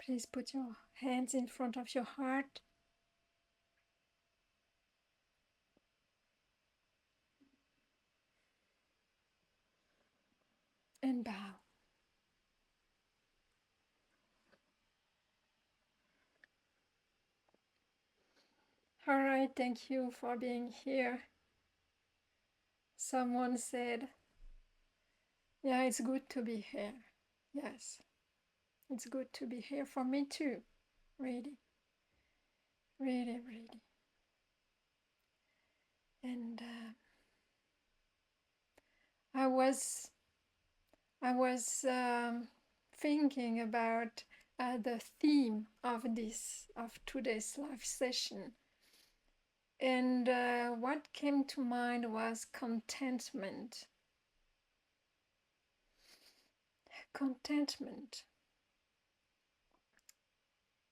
Please put your hands in front of your heart and bow. All right, thank you for being here. Someone said, yeah, it's good to be here. Yes, it's good to be here for me too. Really, really, really. And I was thinking about the theme of today's live session, and what came to mind was contentment. Contentment.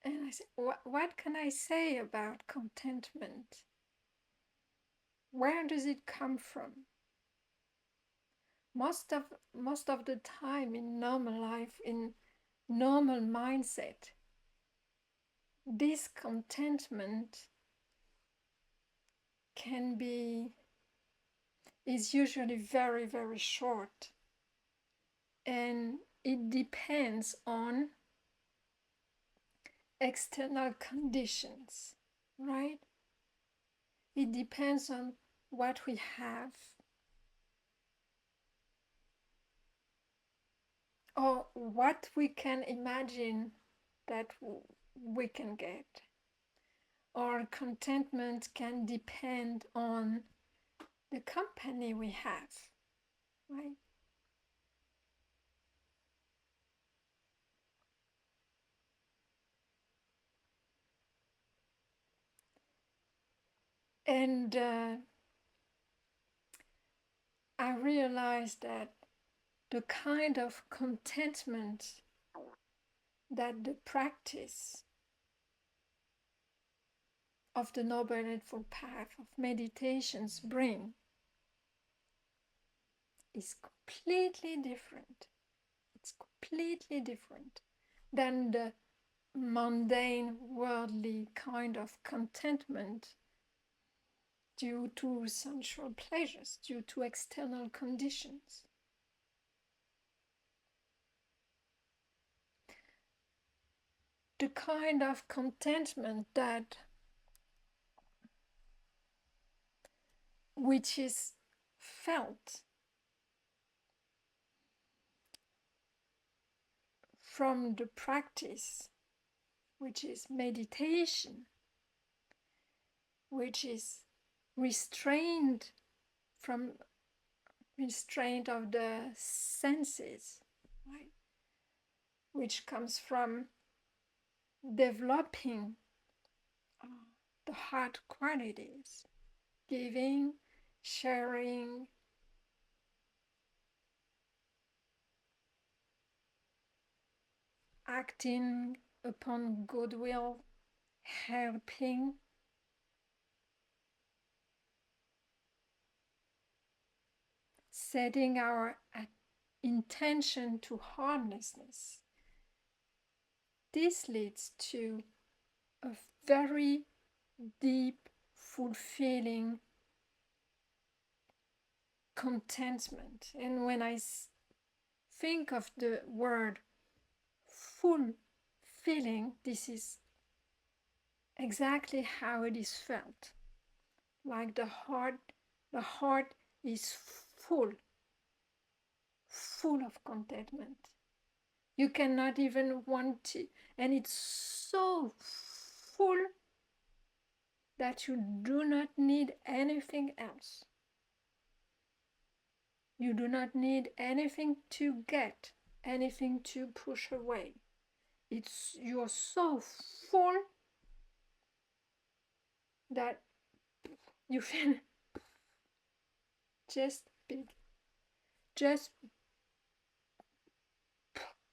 And I said, what can I say about contentment? Where does it come from? Most of the time in normal life, in normal mindset, this contentment is usually very, very short, and it depends on external conditions, right? It depends on what we have or what we can imagine that we can get. Or contentment can depend on the company we have, right? And I realized that the kind of contentment that the practice of the Noble Eightfold Path of meditations bring is completely different. It's completely different than the mundane, worldly kind of contentment due to sensual pleasures, due to external conditions. The kind of contentment which is felt from the practice, which is meditation, which is restraint of the senses, right? Which comes from developing the heart qualities, giving, sharing, acting upon goodwill, helping, setting our intention to harmlessness. This leads to a very deep, fulfilling contentment. And when I think of the word fulfilling, this is exactly how it is felt. Like the heart is full of contentment. You cannot even want it, and it's so full that you do not need anything else. You do not need anything to get, anything to push away. You're so full that you feel just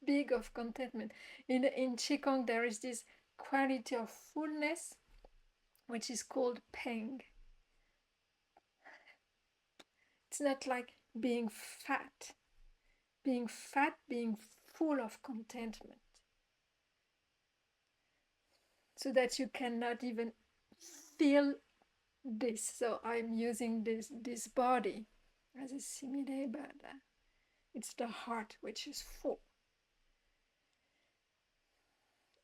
big of contentment. In Qigong, there is this quality of fullness which is called peng. It's not like being fat, being full of contentment. so that you cannot even feel this. So I'm using this body as a simile, but it's the heart which is full.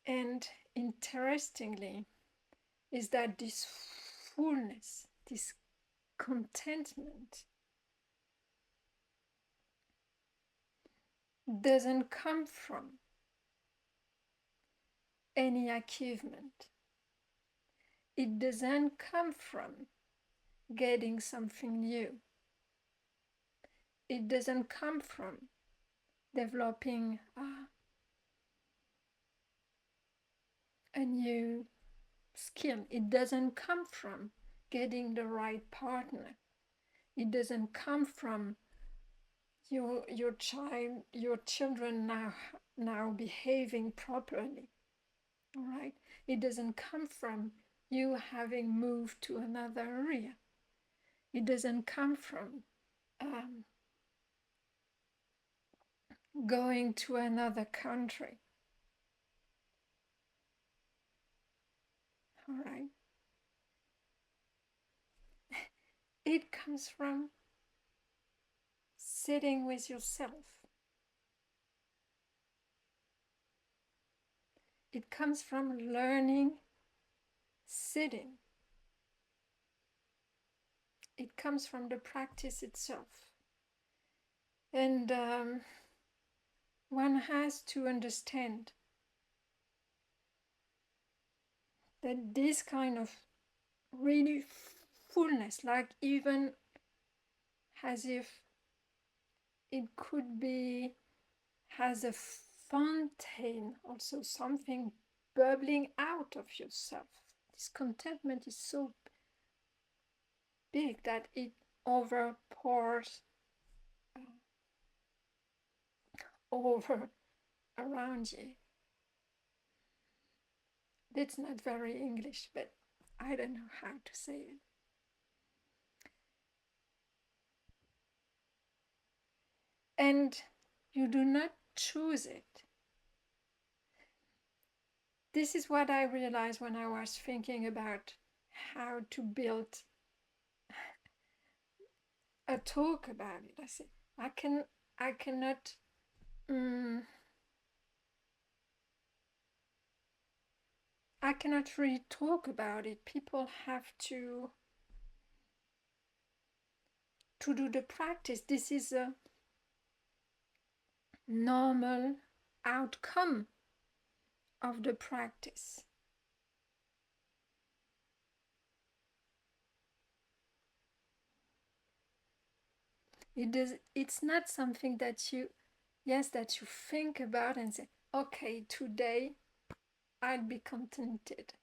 And interestingly, is that this fullness, this contentment, doesn't come from any achievement. It doesn't come from getting something new. It doesn't come from developing a new skill. It doesn't come from getting the right partner. It doesn't come from your children now behaving properly. All right. It doesn't come from you having moved to another area. It doesn't come from going to another country. All right. It comes from sitting with yourself. It comes from learning sitting. It comes from the practice itself. And one has to understand that this kind of really fullness, like even as if it could be as a fountain, also something bubbling out of yourself. This contentment is so big that it overpours over around you. That's not very English, but I don't know how to say it. And you do not choose it. This is what I realized when I was thinking about how to build a talk about it. I said, I cannot I cannot really talk about it. People have to do the practice. This is a normal outcome of the practice. It's not something that you think about and say, okay, today I'll be contented.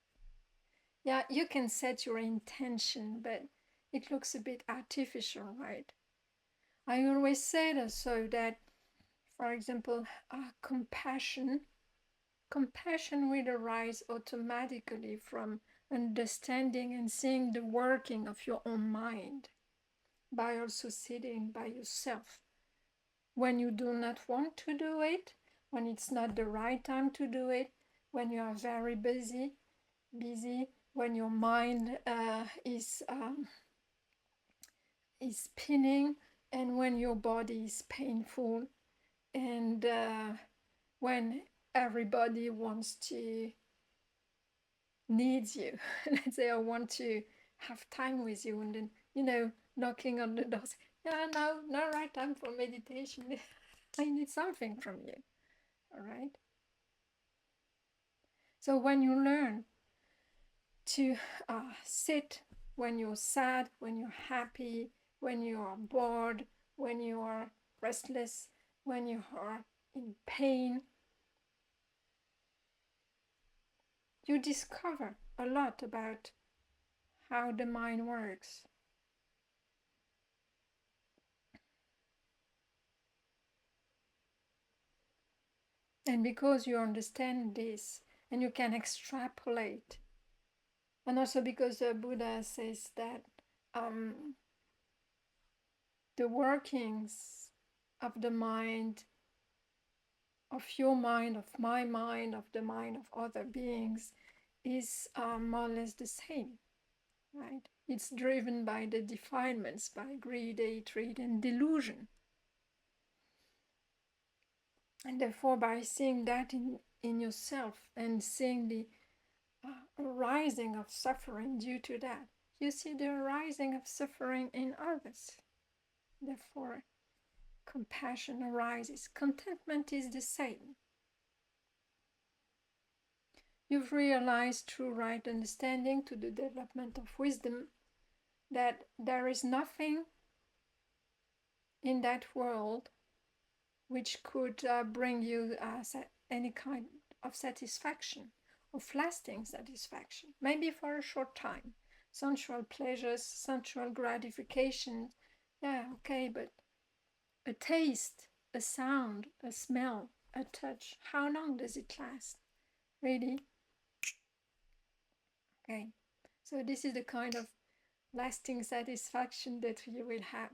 Yeah, you can set your intention, but it looks a bit artificial, right? I always say also that, for example, compassion will arise automatically from understanding and seeing the working of your own mind by also sitting by yourself. When you do not want to do it, when it's not the right time to do it, when you are very busy, when your mind is spinning, and when your body is painful, and when everybody needs you. Let's say I want to have time with you, and then knocking on the door, say, yeah, no right time for meditation. I need something from you. All right. So when you learn to sit when you're sad, when you're happy, when you are bored, when you are restless, when you are in pain, you discover a lot about how the mind works. And because you understand this and you can extrapolate, and also because the Buddha says that the workings of the mind, of your mind, of my mind, of the mind of other beings, is more or less the same, right? It's driven by the defilements, by greed, hatred, and delusion. And therefore, by seeing that in yourself and seeing the arising of suffering due to that, you see the arising of suffering in others. Therefore, compassion arises. Contentment is the same. You've realized through right understanding, to the development of wisdom, that there is nothing in that world which could bring you any kind of satisfaction, of lasting satisfaction, maybe for a short time. Sensual pleasures, sensual gratification, yeah, okay, but a taste, a sound, a smell, a touch, how long does it last? Really? Okay. So this is the kind of lasting satisfaction that you will have.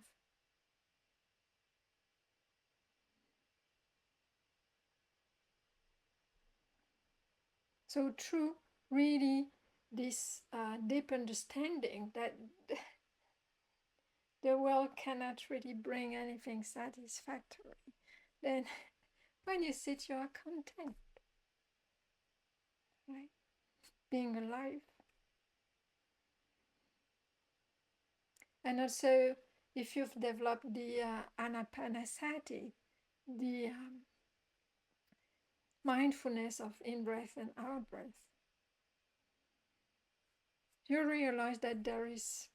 So true, really, this deep understanding that the world cannot really bring anything satisfactory, then when you sit, you are content, right? Being alive. And also, if you've developed the anapanasati, the mindfulness of in-breath and out-breath, you realize that there is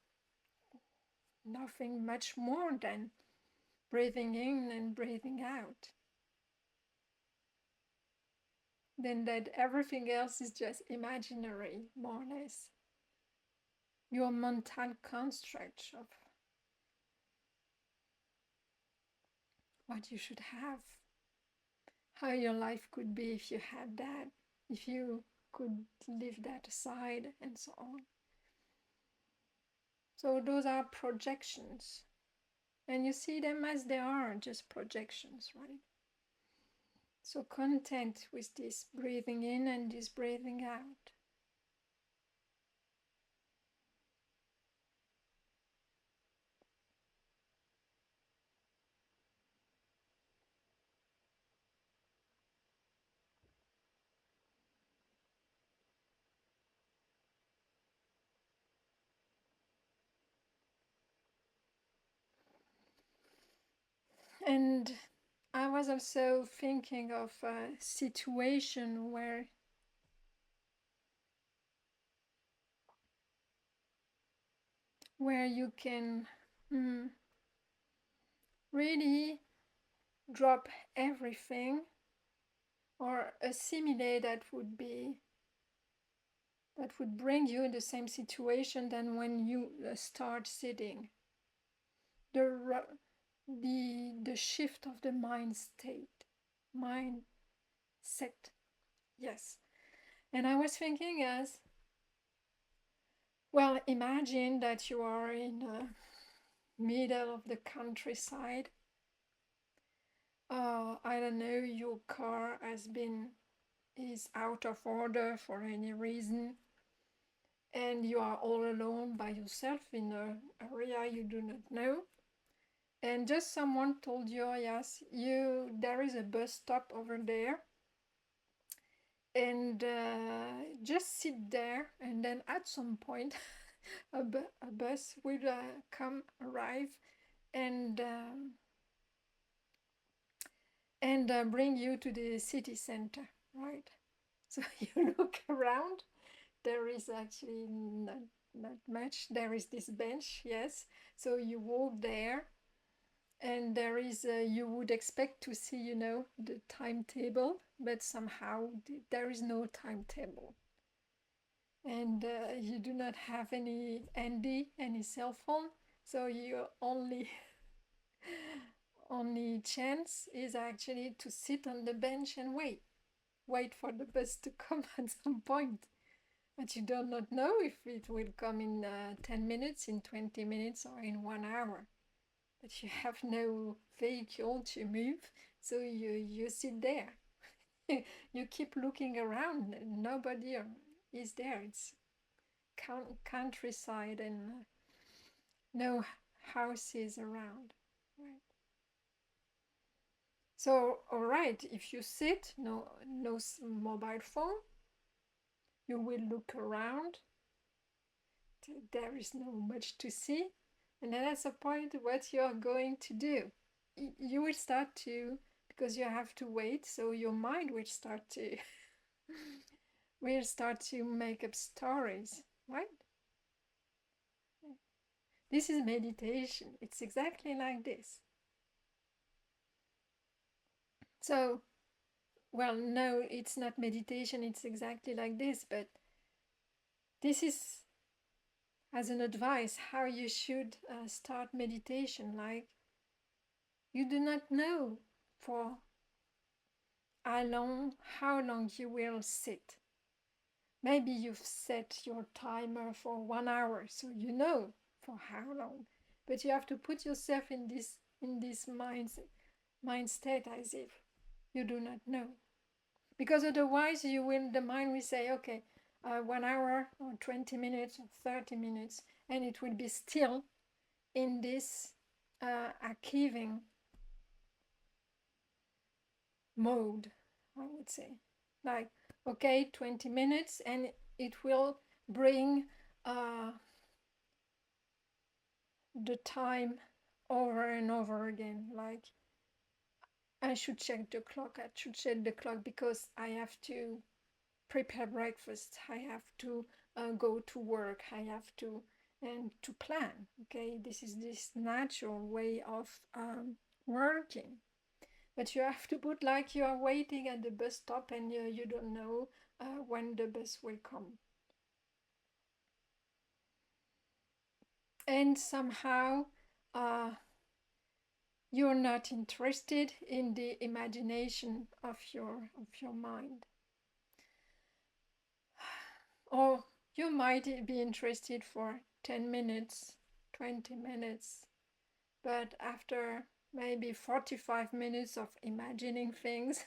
nothing much more than breathing in and breathing out. Then that everything else is just imaginary, more or less. Your mental construct of what you should have, how your life could be if you had that, if you could leave that aside, and so on. So those are projections. And you see them as they are, just projections, right? So content with this breathing in and this breathing out. And I was also thinking of a situation where you can really drop everything, or a simile that would bring you in the same situation than when you start sitting. The shift of the mind state, mindset, yes. And I was thinking as well, imagine that you are in the middle of the countryside. I don't know, your car is out of order for any reason, and you are all alone by yourself in an area you do not know, and just someone told you, oh, yes, there is a bus stop over there, and just sit there, and then at some point a bus will arrive and bring you to the city center, right? So you look around. There is actually not much. There is this bench, yes. So you walk there, and there is you would expect to see, the timetable, but somehow there is no timetable, and you do not have any cell phone. So your only chance is actually to sit on the bench and wait for the bus to come at some point. But you do not know if it will come in 10 minutes, in 20 minutes, or in 1 hour. But you have no vehicle to move, so you sit there. You keep looking around, nobody is there. It's countryside and no houses around. Right. So, all right, if you sit, no mobile phone, you will look around. There is no much to see, and then that's the point. What you are going to do, you will start to, because you have to wait. So your mind will start to make up stories, right? This is meditation. It's exactly like this. So, well, no, it's not meditation. It's exactly like this, but this is as an advice how you should start meditation. Like, you do not know for how long you will sit. Maybe you've set your timer for 1 hour, so you know for how long. But you have to put yourself in this mind state as if you do not know, because otherwise the mind will say, okay, 1 hour or 20 minutes or 30 minutes, and it will be still in this archiving mode, I would say. Like, okay, 20 minutes, and it will bring the time over and over again. Like, I should check the clock, because I have to prepare breakfast, I have to go to work, I have to, and to plan. Okay, this is this natural way of working. But you have to put like you are waiting at the bus stop, and you don't know when the bus will come. And somehow you're not interested in the imagination of your mind. Or you might be interested for 10 minutes, 20 minutes, but after maybe 45 minutes of imagining things,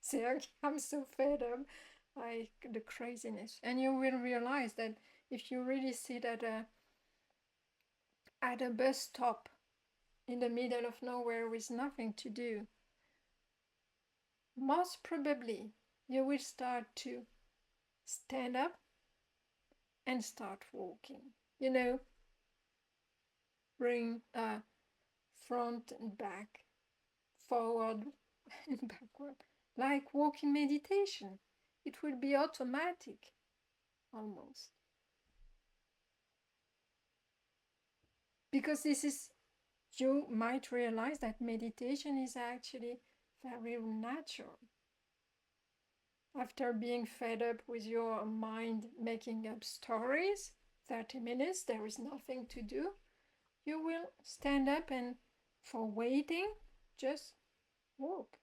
say, okay, I'm so fed up, like the craziness. And you will realize that if you really sit at a bus stop in the middle of nowhere with nothing to do, most probably you will start to stand up and start walking. Bring front and back, forward and backward, like walking meditation. It will be automatic almost. Because you might realize that meditation is actually very natural. After being fed up with your mind making up stories, 30 minutes, there is nothing to do, you will stand up and, for waiting, just walk.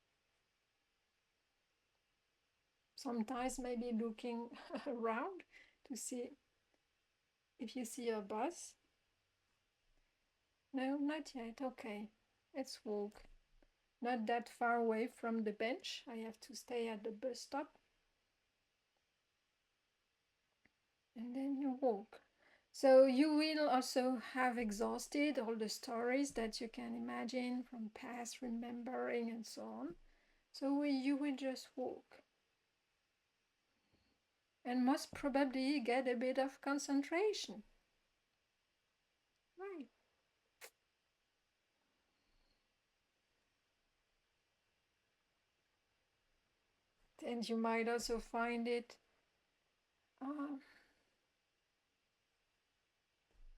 Sometimes maybe looking around to see if you see a bus. No, not yet. Okay, let's walk. Not that far away from the bench. I have to stay at the bus stop. And then you walk. So you will also have exhausted all the stories that you can imagine from past remembering and so on. So you will just walk. And most probably get a bit of concentration. Right. And you might also find it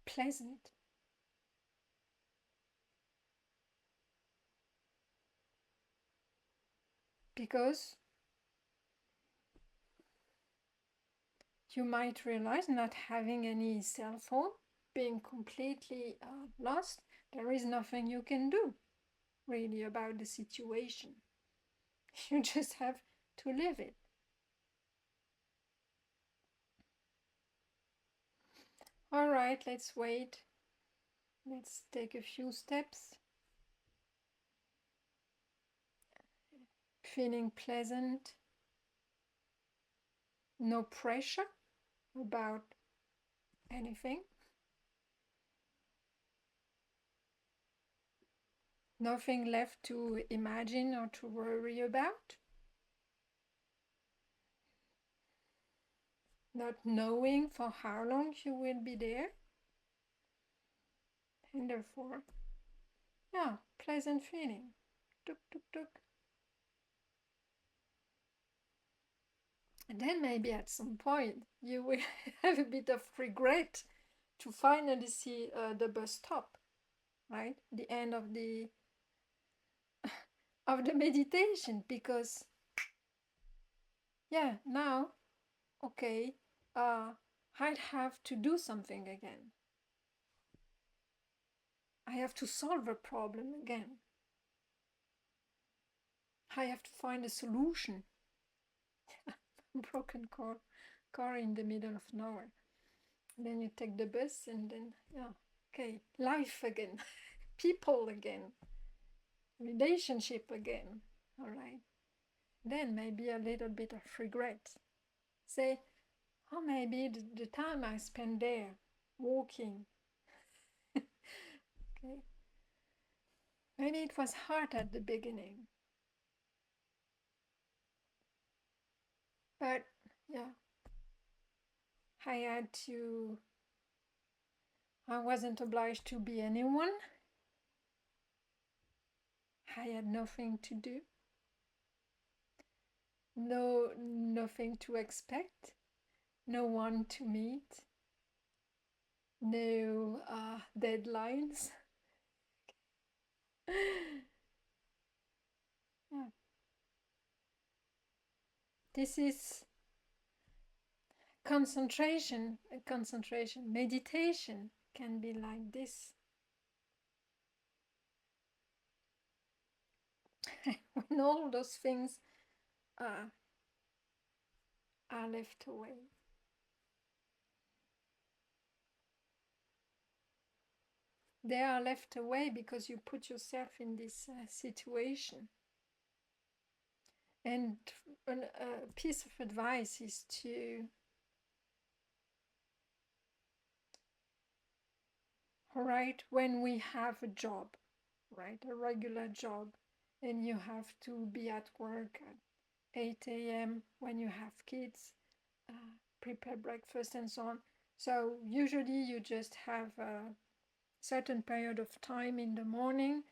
pleasant. Because you might realize, not having any cell phone, being completely lost, there is nothing you can do really about the situation. You just have to live it. All right, let's wait. Let's take a few steps. Feeling pleasant. No pressure. about anything. Nothing left to imagine or to worry about. Not knowing for how long you will be there. And therefore, yeah, pleasant feeling. Tuk, tuk, tuk. And then maybe at some point you will have a bit of regret to finally see the bus stop, right? The end of the meditation, because yeah, now okay, I'd have to do something again. I have to solve a problem again. I have to find a solution. Broken car in the middle of nowhere. Then you take the bus and then yeah, okay, life again, people again, relationship again. All right. Then maybe a little bit of regret. Say, oh, maybe the time I spent there walking. Okay. Maybe it was hard at the beginning. But yeah, I wasn't obliged to be anyone. I had nothing to do. Nothing to expect. No one to meet. No deadlines. Yeah. This is concentration. Meditation can be like this. When all those things are left away. They are left away because you put yourself in this situation. And a piece of advice is to, all right, when we have a job, right, a regular job, and you have to be at work at 8 a.m. when you have kids, prepare breakfast and so on. So usually you just have a certain period of time in the morning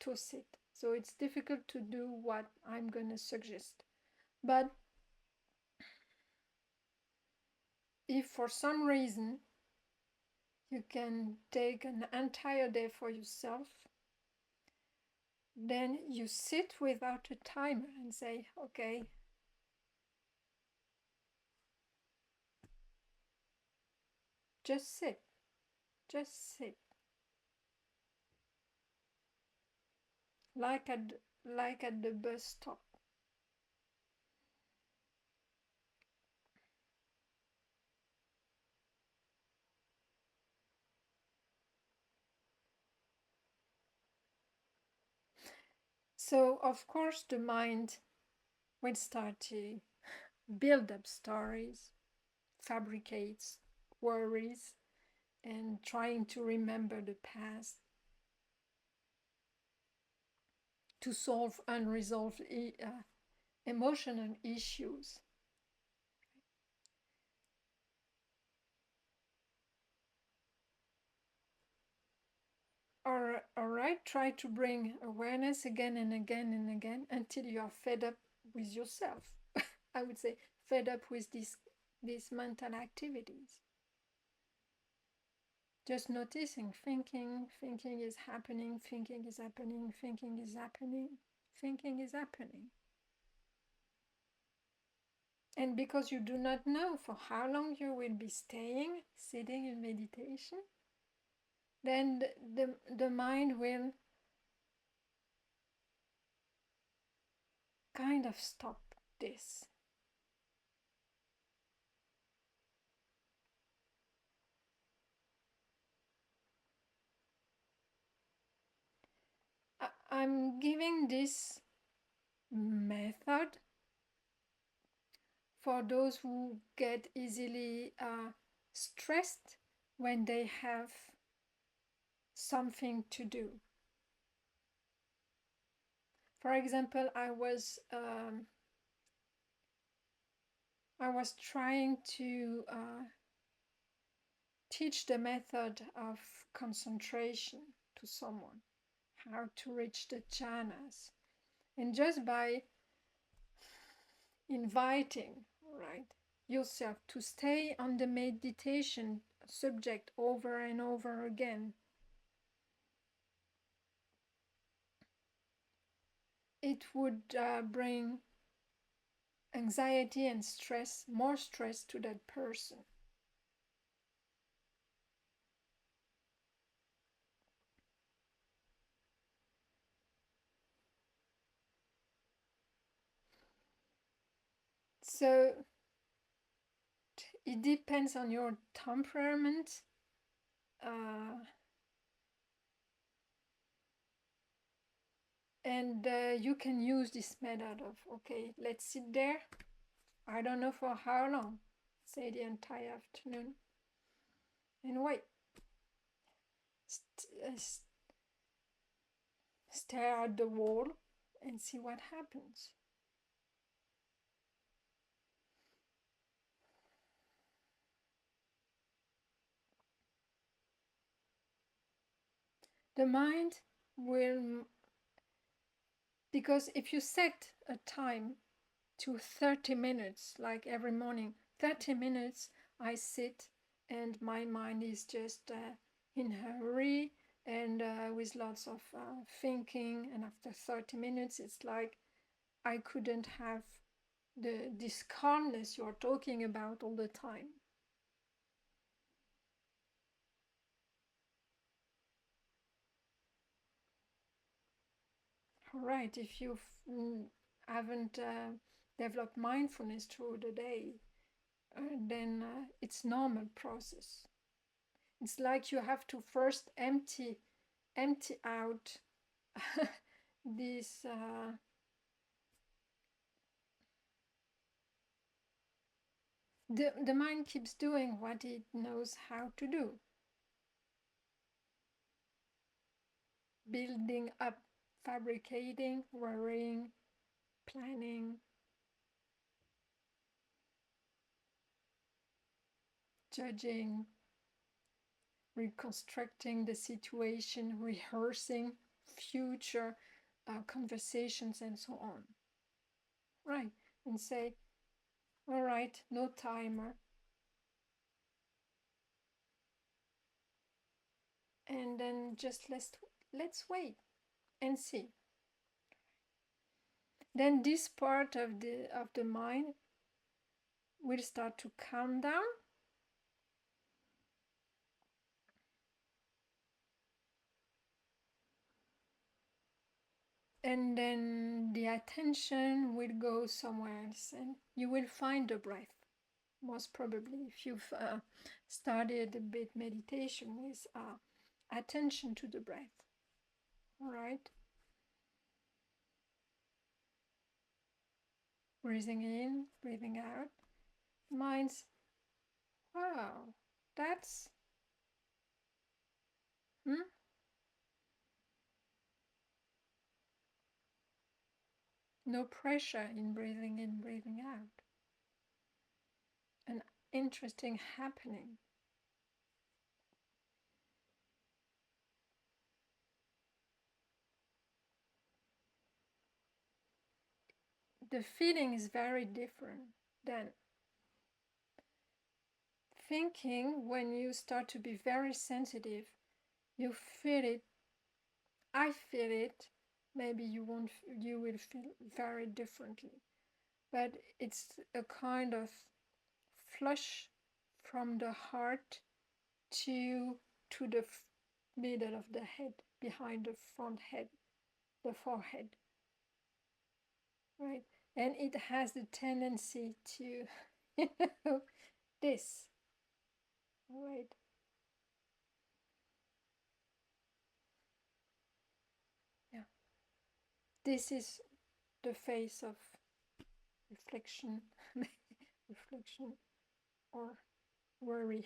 to sit. So it's difficult to do what I'm going to suggest. But if for some reason you can take an entire day for yourself, then you sit without a timer and say, okay, just sit, just sit. Like at the bus stop. So of course the mind will start to build up stories, fabricates worries, and trying to remember the past, to solve unresolved emotional issues. All right, try to bring awareness again and again and again until you are fed up with yourself. I would say fed up with these mental activities. Just noticing, thinking is happening, thinking is happening, thinking is happening, thinking is happening. And because you do not know for how long you will be sitting in meditation, then the mind will kind of stop this. I'm giving this method for those who get easily stressed when they have something to do. For example, I was trying to teach the method of concentration to someone, how to reach the jhanas. And just by inviting, right, yourself to stay on the meditation subject over and over again, it would bring anxiety and stress, more stress to that person. So it depends on your temperament. And you can use this method of, okay, let's sit there. I don't know for how long, say the entire afternoon, and wait. Stare at the wall and see what happens. The mind will, because if you set a time to 30 minutes, like every morning, 30 minutes, I sit and my mind is just in a hurry and with lots of thinking. And after 30 minutes, it's like I couldn't have this calmness you're talking about all the time. All right, if you haven't developed mindfulness through the day, then it's normal process. It's like you have to first empty out this the mind keeps doing what it knows how to do, building up, fabricating, worrying, planning, judging, reconstructing the situation, rehearsing future conversations, and so on. Right, and say, all right, no timer. And then just let's wait and see. Then this part of the mind will start to calm down, and then the attention will go somewhere else, and you will find the breath. Most probably, if you've started a bit meditation with attention to the breath. All right. Breathing in, breathing out. Mind's, wow, that's, no pressure in breathing in, breathing out. An interesting happening. The feeling is very different than thinking. When you start to be very sensitive, you feel it. I feel it. Maybe you won't. You will feel very differently, but it's a kind of flush from the heart to the middle of the head, behind the front head, the forehead, right? And it has the tendency to, this, right? Yeah. This is the phase of reflection distraction or worry.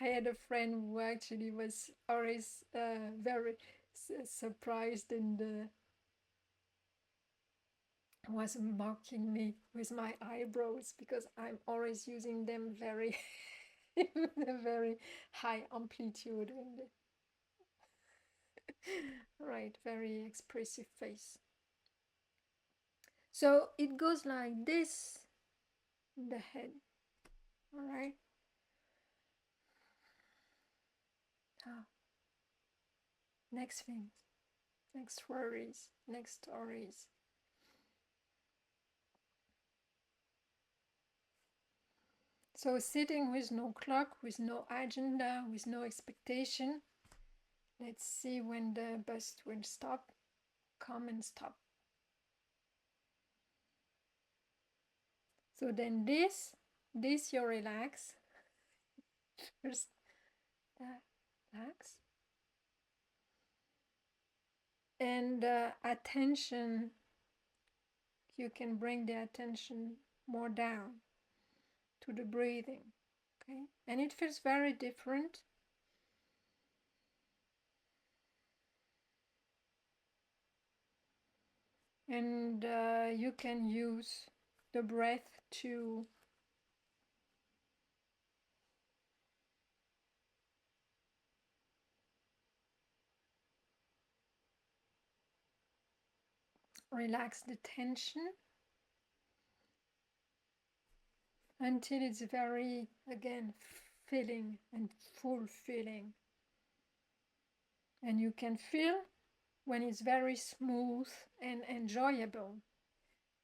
I had a friend who actually was always very surprised and was mocking me with my eyebrows because I'm always using them very, a very high amplitude and right, very expressive face. So it goes like this in the head, all right? Ah, next thing, next worries, next stories. So sitting with no clock, with no agenda, with no expectation. Let's see when the bus will stop. Come and stop. So then this you relax. First, relax. And attention, you can bring the attention more down to the breathing. Okay, and it feels very different. And you can use the breath to relax the tension until it's very, again, filling and full feeling. And you can feel when it's very smooth and enjoyable,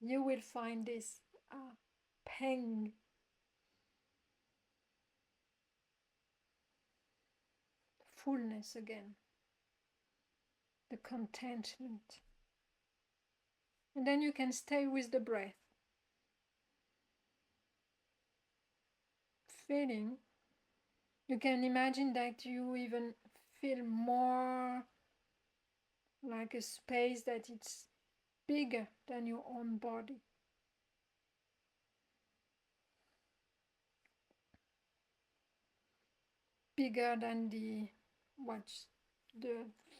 you will find this pang, fullness again, the contentment. And then you can stay with the breath, feeling. You can imagine that you even feel more like a space that it's bigger than your own body. Bigger than the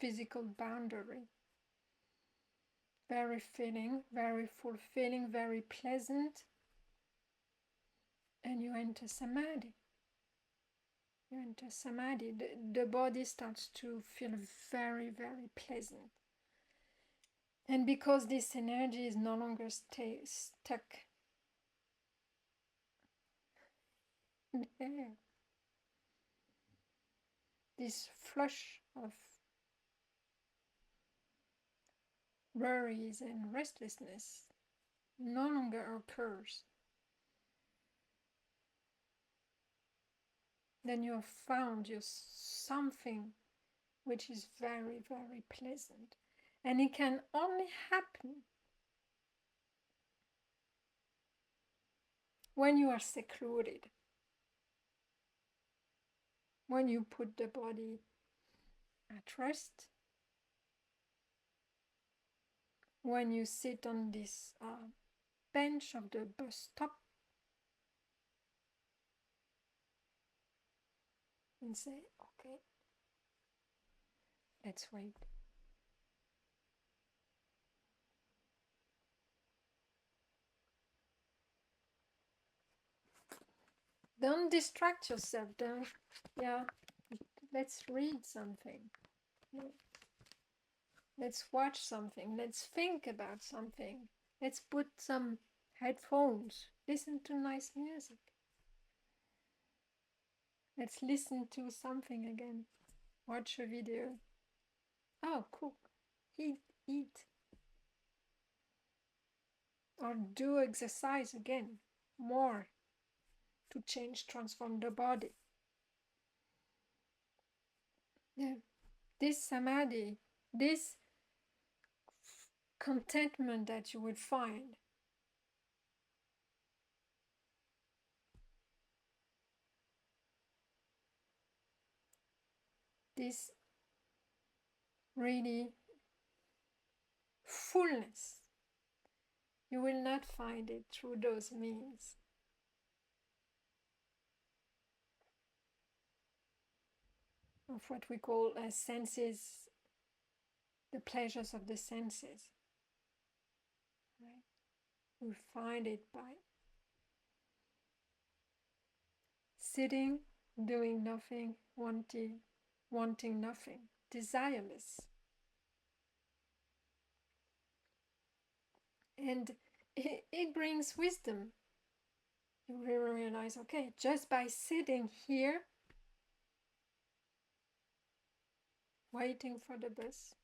physical boundary. Very feeling, very fulfilling, very pleasant. And you enter samadhi. You enter samadhi. The body starts to feel very, very pleasant. And because this energy is no longer stuck there, this flush of worries and restlessness no longer occurs. Then you have found you something which is very, very pleasant. And it can only happen when you are secluded, when you put the body at rest, when you sit on this bench of the bus stop and say, okay, let's wait. Don't distract yourself. Don't, yeah, let's read something. Let's watch something. Let's think about something. Let's put some headphones. Listen to nice music. Let's listen to something again. Watch a video. Oh, cook. Eat. Or do exercise again. More. To change, transform the body. Yeah. This samadhi, this contentment that you will find, this really fullness. You will not find it through those means. Of what we call senses, the pleasures of the senses. Right? We find it by sitting, doing nothing, wanting nothing, desireless. And it brings wisdom. You really realize, okay, just by sitting here, waiting for the bus,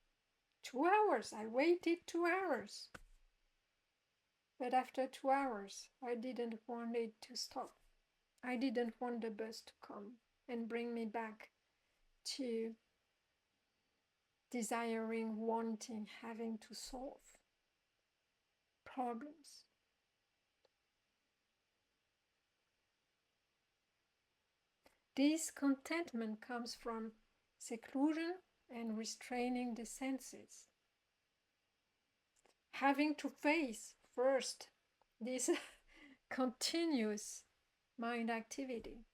2 hours, I waited 2 hours. But after 2 hours, I didn't want it to stop. I didn't want the bus to come and bring me back to desiring, wanting, having to solve problems. This contentment comes from seclusion and restraining the senses. Having to face first this continuous mind activity.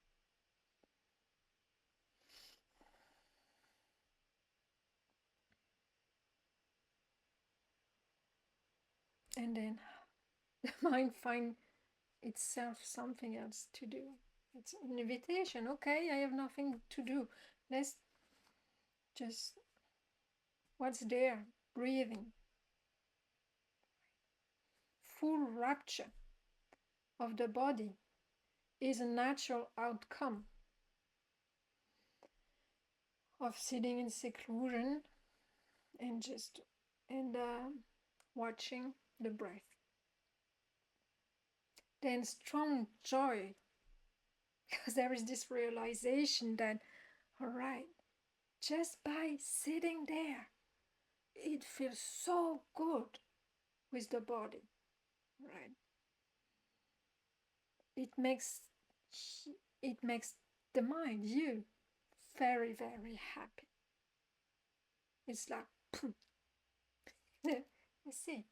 And then the mind finds itself something else to do. It's an invitation. Okay, I have nothing to do. Let's just, what's there? Breathing. Full rapture of the body is a natural outcome of sitting in seclusion and just watching the breath. Then strong joy, because there is this realization that, all right, just by sitting there, it feels so good with the body, right? It makes the mind, you, very, very happy. It's like, you see.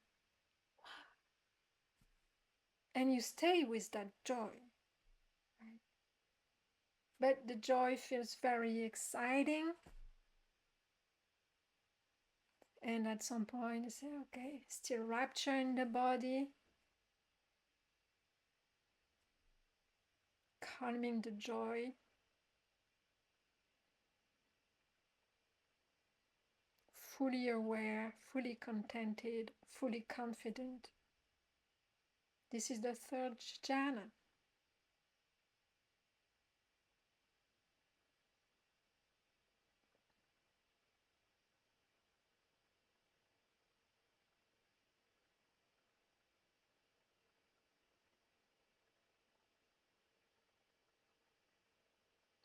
And you stay with that joy. Right? But the joy feels very exciting. And at some point you say, okay, still rapture in the body. Calming the joy. Fully aware, fully contented, fully confident. This is the third jhana.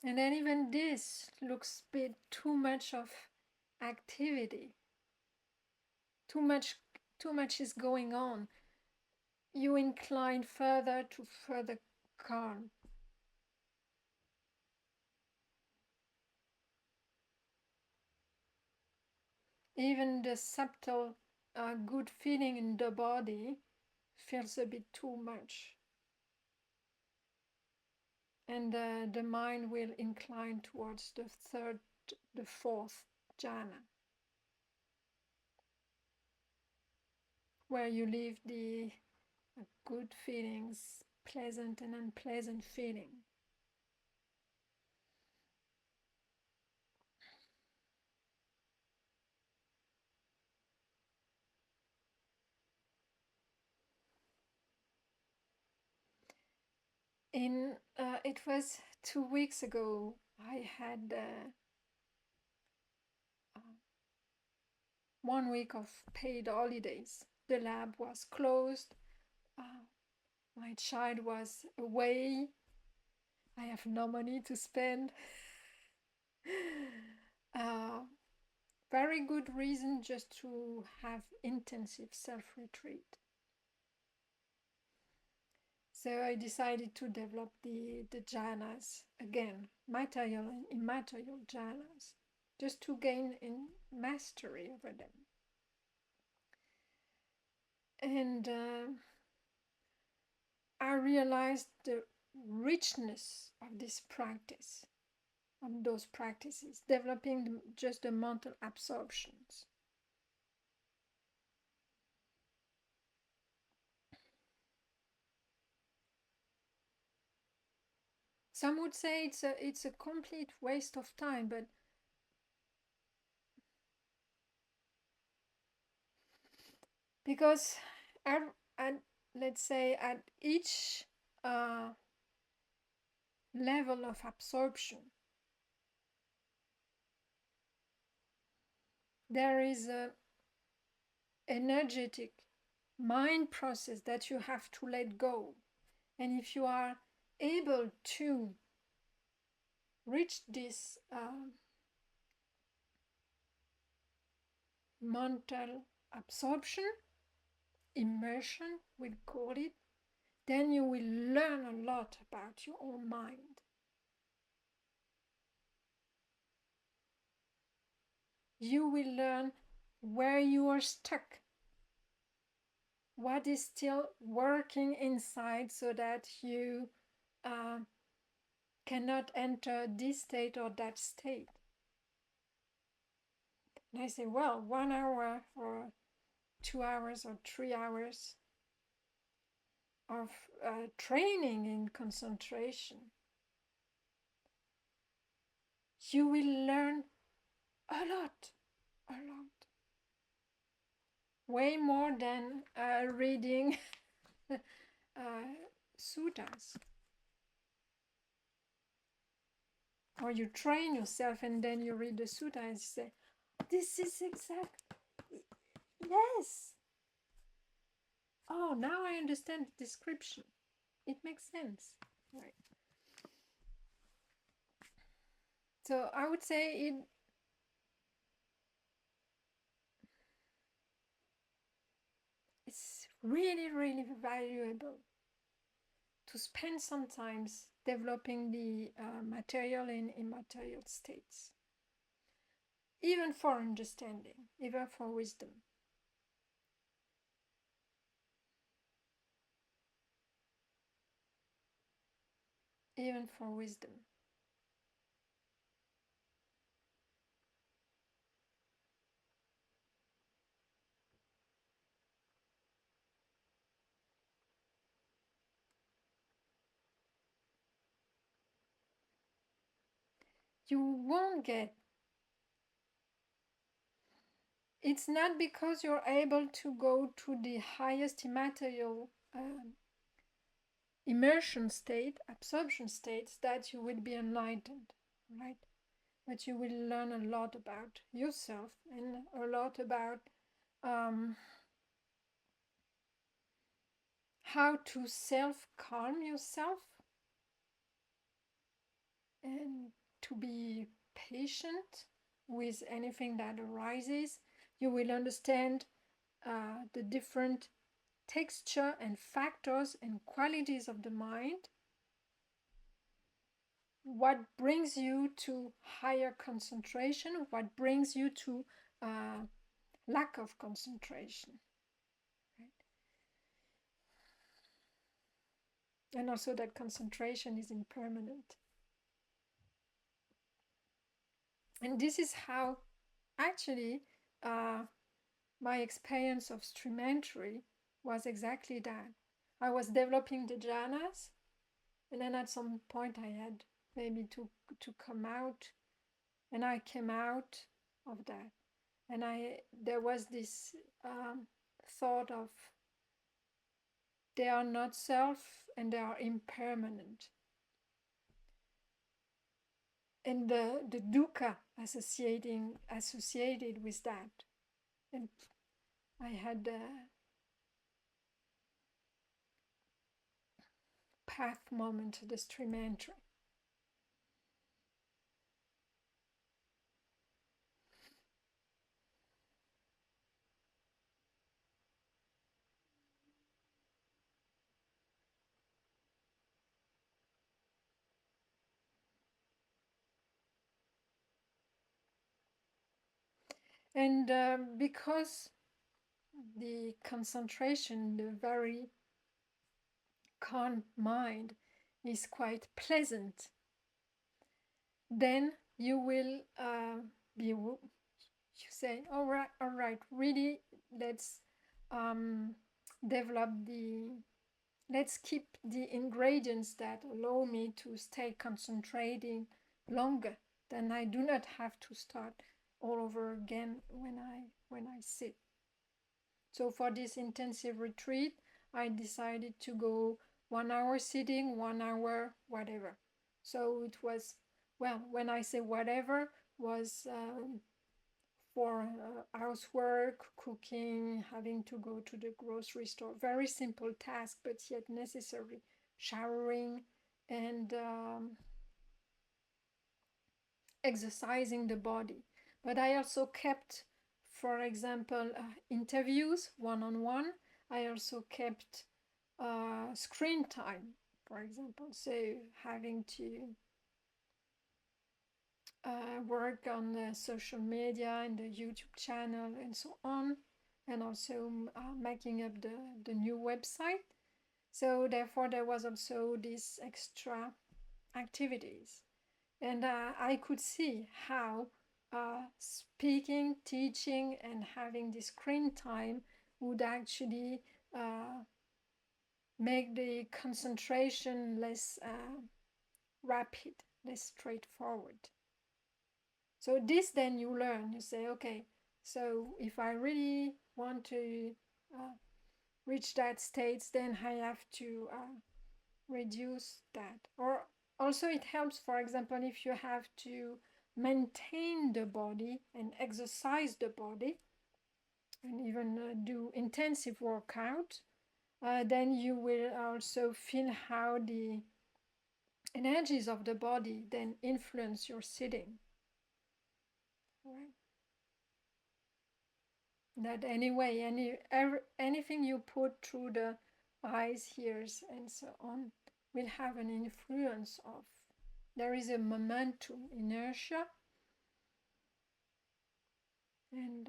And then even this looks a bit too much of activity. Too much is going on. You incline further to further calm. Even the subtle good feeling in the body feels a bit too much. And the mind will incline towards the fourth jhana, where you leave the good feelings, pleasant and unpleasant feeling. It was 2 weeks ago. I had 1 week of paid holidays. The lab was closed. My child was away. I have no money to spend. Very good reason just to have intensive self-retreat. So I decided to develop the jhanas again, material and immaterial jhanas, just to gain in mastery over them. And I realized the richness of this practice, of those practices, developing just the mental absorptions. Some would say it's a complete waste of time, but because at, at let's say at each uh, level of absorption, there is a energetic mind process that you have to let go. And if you are able to reach this mental absorption, immersion, we'll call it, then you will learn a lot about your own mind. You will learn where you are stuck, what is still working inside so that you uh, cannot enter this state or that state. And I say, well, 1 hour or 2 hours or 3 hours of training in concentration, you will learn a lot, a lot. Way more than reading suttas. Or you train yourself and then you read the sutta and say, this is exact. Yes. Oh, now I understand the description. It makes sense. Right. So I would say it's really, really valuable to spend some time developing the material and immaterial states, even for understanding, even for wisdom. Even for wisdom. You won't get. It's not because you're able to go to the highest immaterial immersion state, absorption states, that you will be enlightened, right? But you will learn a lot about yourself and a lot about how to self-calm yourself and to be patient with anything that arises. You will understand the different texture and factors and qualities of the mind, what brings you to higher concentration, what brings you to lack of concentration, right? And also that concentration is impermanent. And this is how actually my experience of stream entry was exactly that. I was developing the jhanas, and then at some point I had maybe to come out, and I came out of that. And there was this thought of they are not self and they are impermanent. And the dukkha associated with that. And I had a path moment, the stream entry. And because the concentration, the very calm mind is quite pleasant, then you will be, you say, all right, really, let's develop let's keep the ingredients that allow me to stay concentrating longer. Then I do not have to start all over again when I sit. So for this intensive retreat, I decided to go 1 hour sitting, 1 hour whatever. So it was, well, when I say whatever, was for housework, cooking, having to go to the grocery store. Very simple task, but yet necessary. Showering and exercising the body. But I also kept, for example, interviews one-on-one. I also kept screen time, for example. So having to work on the social media and the YouTube channel and so on, and also making up the new website. So therefore, there was also these extra activities. And I could see how speaking, teaching, and having the screen time would actually make the concentration less rapid, less straightforward. So this then you learn, you say, okay, so if I really want to reach that state, then I have to reduce that. Or also it helps, for example, if you have to maintain the body and exercise the body and even do intensive workout, then you will also feel how the energies of the body then influence your sitting. Right? That anyway, anything you put through the eyes, ears, and so on will have an influence of. There is a momentum, inertia, and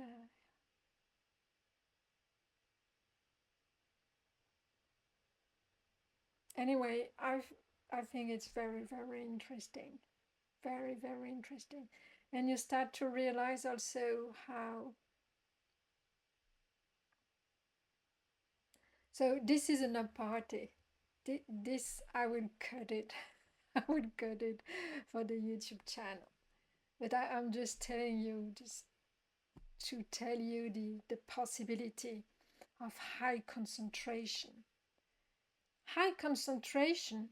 anyway, I think it's very, very interesting, very, very interesting, and you start to realize also how. So this isn't a party. This I will cut it. I would cut it for the YouTube channel. But I'm just telling you, just to tell you the possibility of high concentration. High concentration